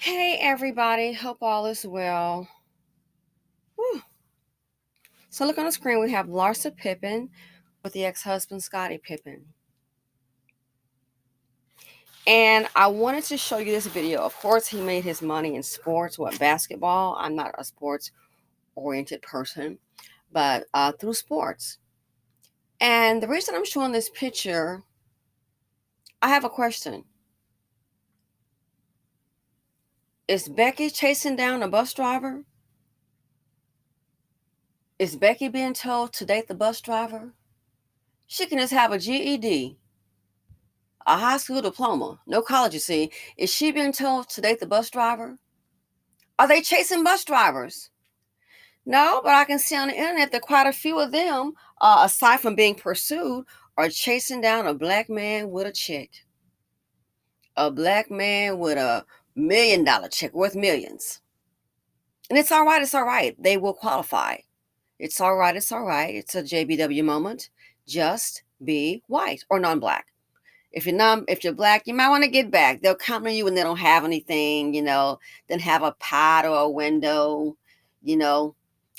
Hey everybody, hope all is well. Whew. So look on the screen, we have Larsa Pippen with the ex-husband Scottie Pippen. And I wanted to show you this video. Of course, he made his money in sports, basketball. I'm not a sports-oriented person, but through sports. And the reason I'm showing this picture, I have a question. Is Becky chasing down a bus driver? Is Becky being told to date the bus driver? She can just have a GED. A high school diploma, no college, you see. Is she being told to date the bus driver? Are they chasing bus drivers? No, but I can see on the internet that quite a few of them, aside from being pursued, are chasing down a black man with a check. A black man with a $1 million check worth millions. And it's all right, it's all right. They will qualify. It's all right, it's all right. It's a JBW moment. Just be white or non-black. If you're black, you might want to get back. They'll come to you when they don't have anything, then have a pot or a window, you know,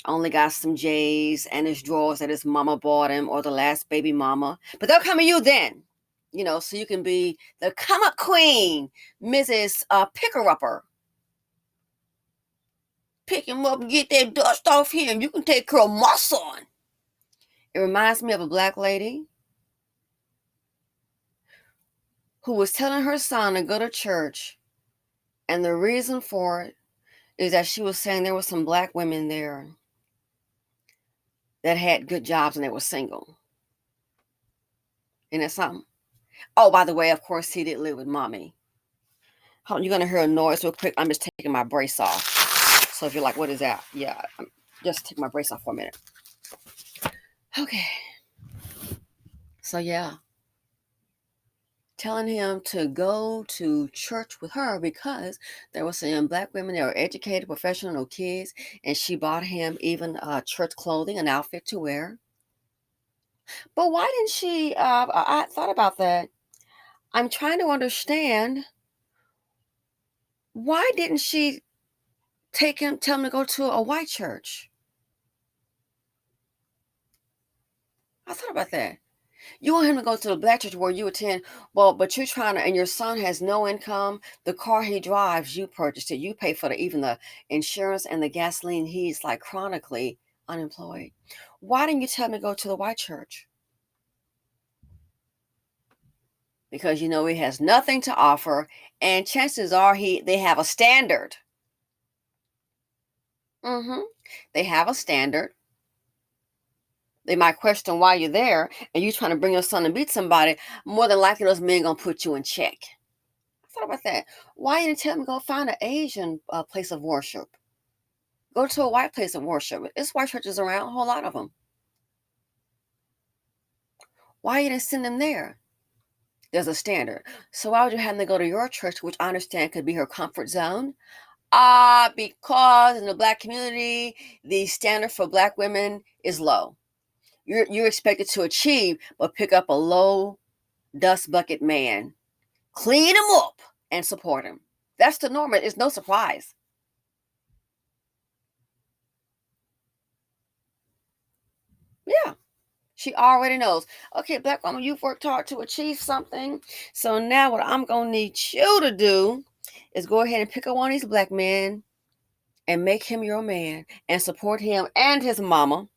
only got some J's and his drawers that his mama bought him or the last baby mama. But they'll come to you then, so you can be the come up queen, Mrs. Picker-upper. Pick him up and get that dust off him. You can take care of my son. It reminds me of a black lady who was telling her son to go to church. And the reason for it is that she was saying there were some black women there that had good jobs and they were single. And it's something. Oh, by the way, of course, he did live with mommy. Hold on, you're going to hear a noise real quick. I'm just taking my brace off. So if you're like, what is that? Yeah, I'm just take my brace off for a minute. Okay. So, yeah. Telling him to go to church with her because there were some black women that were educated, professional, no kids, and she bought him even church clothing, an outfit to wear. But why didn't she? I thought about that. I'm trying to understand why didn't she tell him to go to a white church? I thought about that. You want him to go to the black church where you attend, well, but you're trying to, and your son has no income. The car he drives, you purchased it. You pay for even the insurance and the gasoline. He's like chronically unemployed. Why didn't you tell him to go to the white church? Because he has nothing to offer, and chances are they have a standard. They have a standard. They might question why you're there, and you trying to bring your son to beat somebody. More than likely, those men gonna put you in check. I thought about that. Why didn't you tell me go find an Asian place of worship? Go to a white place of worship. There's white churches around, a whole lot of them. Why you didn't send them there? There's a standard. So why would you have them go to your church, which I understand could be her comfort zone? Because in the black community, the standard for black women is low. You're expected to achieve, but pick up a low dust bucket man, clean him up, and support him. That's the norm. It's no surprise. Yeah. She already knows. Okay, black woman, you've worked hard to achieve something. So now what I'm going to need you to do is go ahead and pick up one of these black men and make him your man and support him and his mama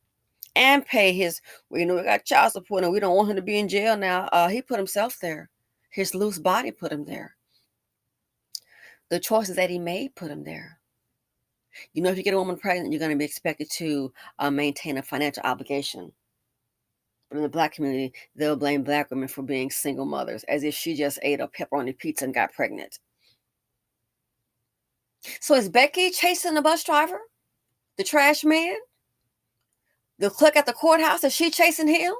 and pay his, we got child support and we don't want him to be in jail now. He put himself there. His loose body put him there. The choices that he made put him there. If you get a woman pregnant, you're going to be expected to maintain a financial obligation. But in the black community, they'll blame black women for being single mothers, as if she just ate a pepperoni pizza and got pregnant. So is Becky chasing the bus driver? The trash man? The clerk at the courthouse, is she chasing him?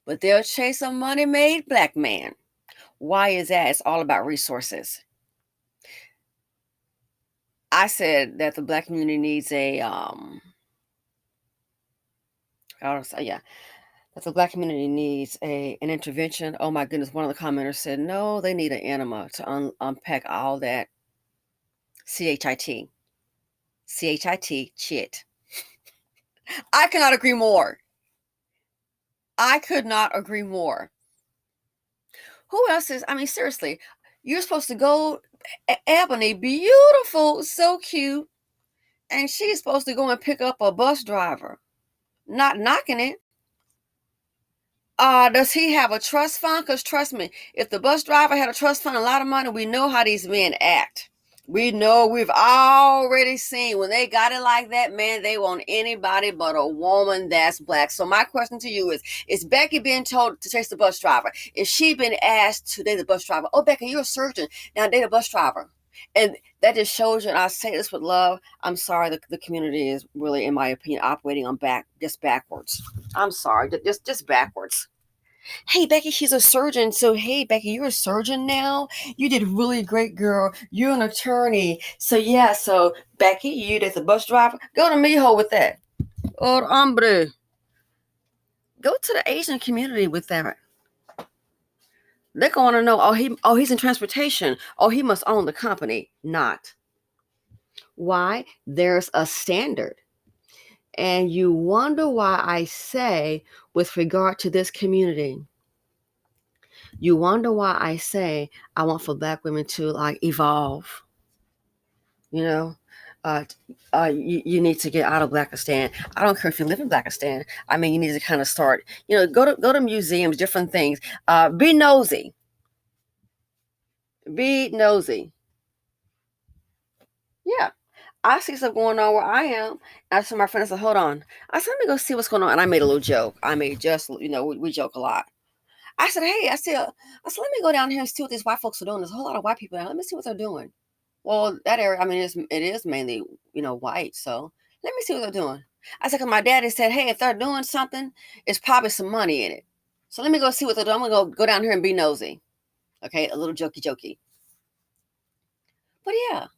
But they'll chase a money-made black man. Why is that? It's all about resources. I said that the black community needs that the black community needs an intervention. Oh my goodness, one of the commenters said, no, they need an enema to unpack all that CHIT. CHIT, chit. I cannot agree more. I could not agree more. Who else is, I mean, seriously, you're supposed to go, Eboni, beautiful, so cute, and she's supposed to go and pick up a bus driver. Not knocking it. Does he have a trust fund? Because trust me, if the bus driver had a trust fund, a lot of money, we know how these men act. We know, we've already seen when they got it like that, man, they want anybody but a woman that's black. So my question to you is Becky being told to chase the bus driver? Is she been asked to date the bus driver? Oh, Becky, you're a surgeon. Now date a bus driver. And that just shows you, and I say this with love, I'm sorry, the community is really, in my opinion, operating on just backwards. I'm sorry, just backwards. Hey, Becky, she's a surgeon. So, hey, Becky, you're a surgeon now? You did really great, girl. You're an attorney. So, yeah, so, Becky, you did the bus driver. Go to Mijo with that. Or hombre. Go to the Asian community with that. They're going to know, he's in transportation. Oh, he must own the company. Not. Why? There's a standard. And you wonder why I say, with regard to this community, you wonder why I say I want for black women to like evolve. You know, you need to get out of Blackistan. I don't care if you live in Blackistan. I mean, you need to kind of start. Go to museums, different things. Be nosy. Be nosy. Yeah. I see stuff going on where I am. I told my friend, I said, hold on. I said, let me go see what's going on. And I made a little joke. I made just, we joke a lot. I said, hey, I said, let me go down here and see what these white folks are doing. There's a whole lot of white people out. Let me see what they're doing. Well, that area, I mean, it is mainly, white. So let me see what they're doing. I said, because my daddy said, hey, if they're doing something, it's probably some money in it. So let me go see what they're doing. I'm going to go down here and be nosy. Okay, a little jokey. But yeah,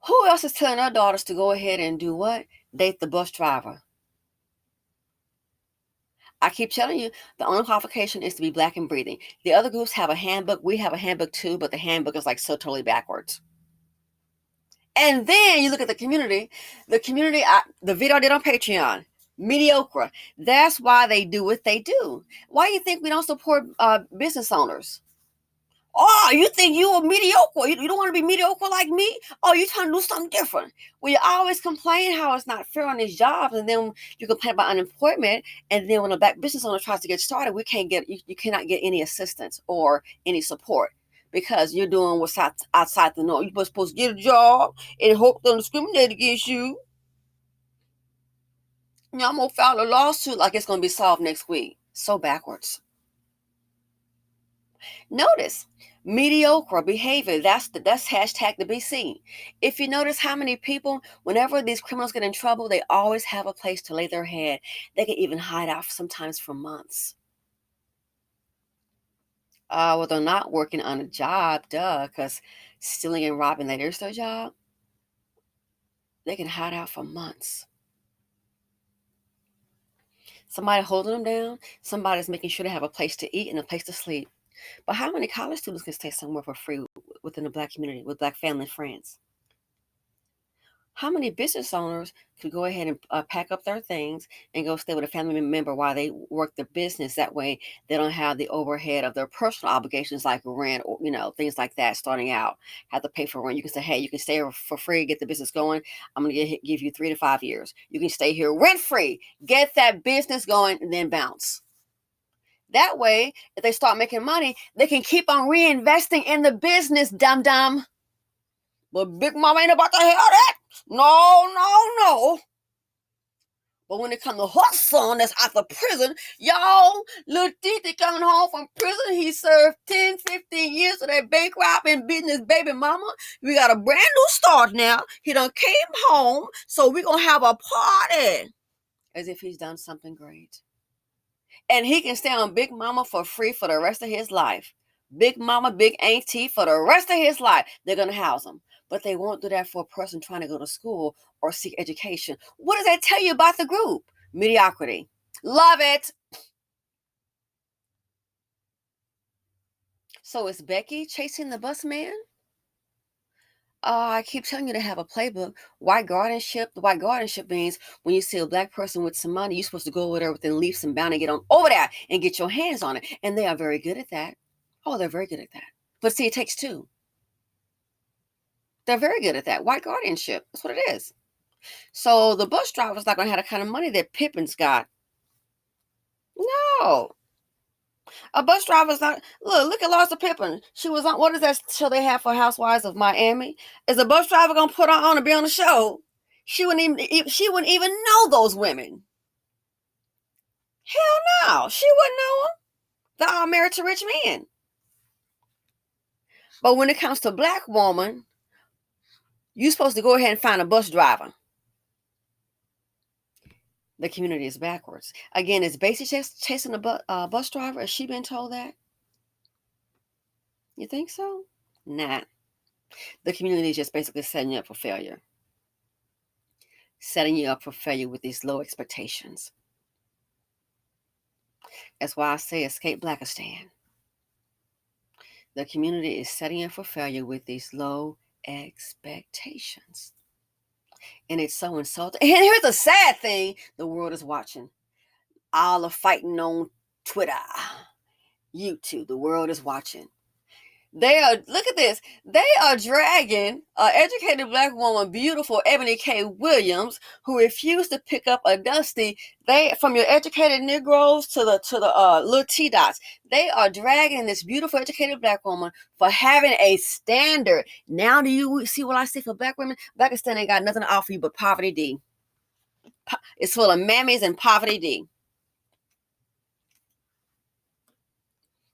who else is telling their daughters to go ahead and do what? Date the bus driver. I keep telling you, the only qualification is to be black and breathing. The other groups have a handbook. We have a handbook too, but the handbook is like so totally backwards. And then you look at the community, the video I did on Patreon, mediocre. That's why they do what they do. Why do you think we don't support business owners? Oh, you think you are mediocre? You don't want to be mediocre like me? Oh, you trying to do something different? Well, you always complain how it's not fair on these jobs, and then you complain about unemployment. And then when a black business owner tries to get started, you cannot get any assistance or any support because you're doing what's outside the norm. You're supposed to get a job and hope they don't discriminate against you. I'm gonna file a lawsuit like it's gonna be solved next week. So backwards. Notice mediocre behavior. That's hashtag to be seen. If you notice how many people, whenever these criminals get in trouble, they always have a place to lay their head. They can even hide out sometimes for months. Well, they're not working on a job, because stealing and robbing, that is their job. They can hide out for months. Somebody holding them down. Somebody's making sure they have a place to eat and a place to sleep. But how many college students can stay somewhere for free within the black community with black family and friends? How many business owners could go ahead and pack up their things and go stay with a family member while they work their business? That way, they don't have the overhead of their personal obligations like rent or things like that. Starting out, have to pay for rent. You can say, "Hey, you can stay here for free, get the business going. I'm going to give you 3 to 5 years. You can stay here rent free, get that business going, and then bounce." That way, if they start making money, they can keep on reinvesting in the business, dum-dum. But Big Mama ain't about to hear that. No. But when it comes to her son that's out of prison, y'all, little Titi coming home from prison, he served 10, 15 years of that bank robbing business, baby mama. We got a brand new start now. He done came home, so we gonna have a party. As if he's done something great. And he can stay on Big Mama for free for the rest of his life. Big Mama, Big Auntie for the rest of his life. They're going to house him. But they won't do that for a person trying to go to school or seek education. What does that tell you about the group? Mediocrity. Love it. So is Becky chasing the bus man? I keep telling you to have a playbook. White guardianship. The white guardianship means when you see a black person with some money, you're supposed to go over there within leaps and bounds and get on over there and get your hands on it. And they are very good at that. Oh, they're very good at that. But see, it takes two. They're very good at that. White guardianship. That's what it is. So the bus driver's not going to have the kind of money that Pippin's got. No. A bus driver's not. Look at Larsa Pippen. She was on. What is that show they have for Housewives of Miami? Is a bus driver gonna put her on to be on the show? She wouldn't even know those women. Hell no, she wouldn't know them. They're all married to rich men. But when it comes to black woman, you're supposed to go ahead and find a bus driver. The community is backwards. Again, is Becky chasing a bus driver? Has she been told that? You think so? Nah. The community is just basically setting you up for failure. Setting you up for failure with these low expectations. That's why I say escape Blackistan. The community is setting you up for failure with these low expectations. And it's so insulting. And here's the sad thing. The world is watching. All the fighting on Twitter, YouTube. The world is watching. Look at this. They are dragging an educated black woman, beautiful EbonikWilliams, who refused to pick up a dusty. From your educated Negroes to the little T-dots, they are dragging this beautiful educated black woman for having a standard. Now do you see what I see for black women? Blackistan ain't got nothing to offer you but poverty D. It's full of mammies and poverty D.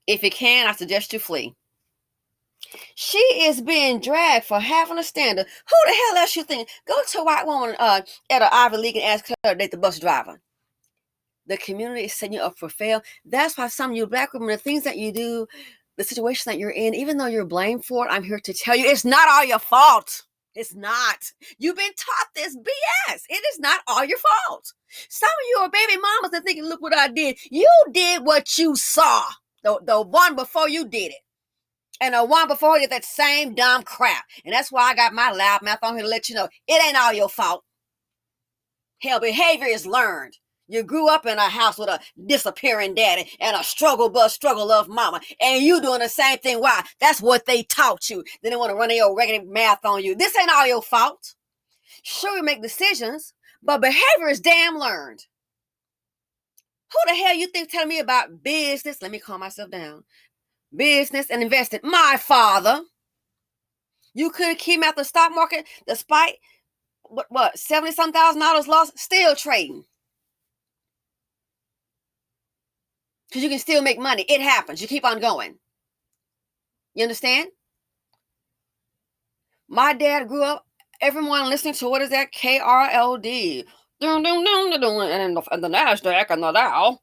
If you can, I suggest you flee. She is being dragged for having a standard. Who the hell else you think? Go to a white woman at an Ivy League and ask her to date the bus driver. The community is setting you up for fail. That's why some of you black women, the things that you do, the situation that you're in, even though you're blamed for it, I'm here to tell you it's not all your fault. It's not. You've been taught this BS. It is not all your fault. Some of you are baby mamas that thinking, look what I did. You did what you saw. The one before you did it. And the one before you did that same dumb crap. And that's why I got my loud mouth on here to let you know it ain't all your fault. Hell, behavior is learned. You grew up in a house with a disappearing daddy and a struggle love mama. And you doing the same thing. Why? That's what they taught you. Then they want to run their regular math on you. This ain't all your fault. Sure, you make decisions, but behavior is damn learned. Who the hell you think telling me about business? Let me calm myself down. Business and investing. My father. You couldn't keep him out the stock market despite what $70,000 loss, still trading. Because you can still make money. It happens. You keep on going. You understand? My dad grew up, everyone listening to what is that? KRLD. And the NASDAQ and the Dow.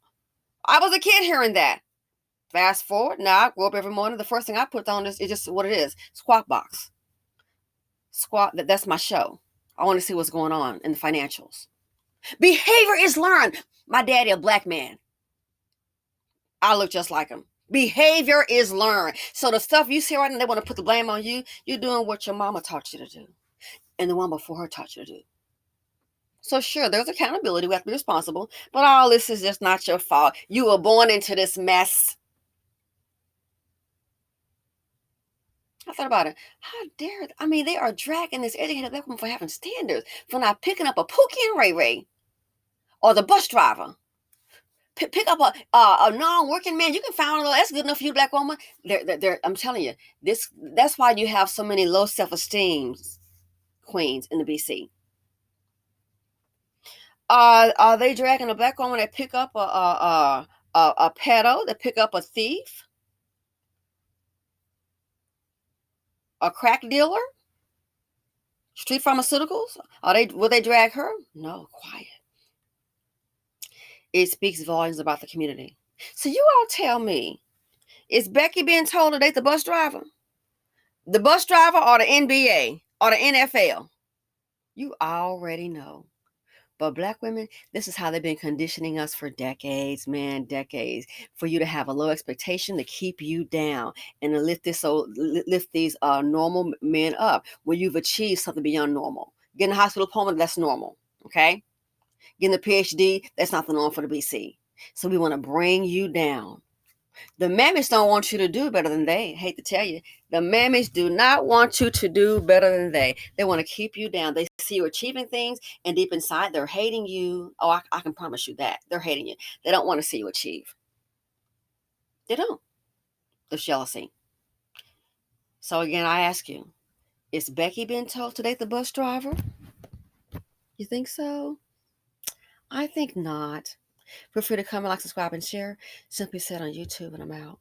I was a kid hearing that. Fast forward, now I grew up every morning. The first thing I put on is just what it is. Squawk Box. That's my show. I want to see what's going on in the financials. Behavior is learned. My daddy, a black man. I look just like him. Behavior is learned. So the stuff you see right now, they want to put the blame on you. You're doing what your mama taught you to do. And the one before her taught you to do. So sure, there's accountability. We have to be responsible. But all this is just not your fault. You were born into this mess. I thought about it. How dare they? I mean, they are dragging this educated black woman for having standards, for not picking up a Pookie and Ray Ray, or the bus driver. Pick up a non-working man. You can find one that's good enough for you, black woman. I'm telling you, that's why you have so many low self-esteem queens in the BC. Are they dragging a black woman that pick up a pedo, that pick up a thief? A crack dealer? Street pharmaceuticals? Will they drag her? No, quiet. It speaks volumes about the community. So you all tell me, is Becky being told to date the bus driver? The bus driver or the NBA or the NFL? You already know. But Black women, this is how they've been conditioning us for decades, man, decades, for you to have a low expectation to keep you down and to lift these normal men up when you've achieved something beyond normal. Getting a high school diploma, that's normal, okay? Getting a PhD, that's not the norm for the BC. So we want to bring you down. The mammies don't want you to do better than they. Hate to tell you. The mammies do not want you to do better than they. They want to keep you down. They see you achieving things, and deep inside, they're hating you. Oh, I can promise you that. They're hating you. They don't want to see you achieve. They don't. There's jealousy. So again, I ask you, is Becky being told to date the bus driver? You think so? I think not. Feel free to comment, like, subscribe, and share. Simply Said on YouTube, and I'm out.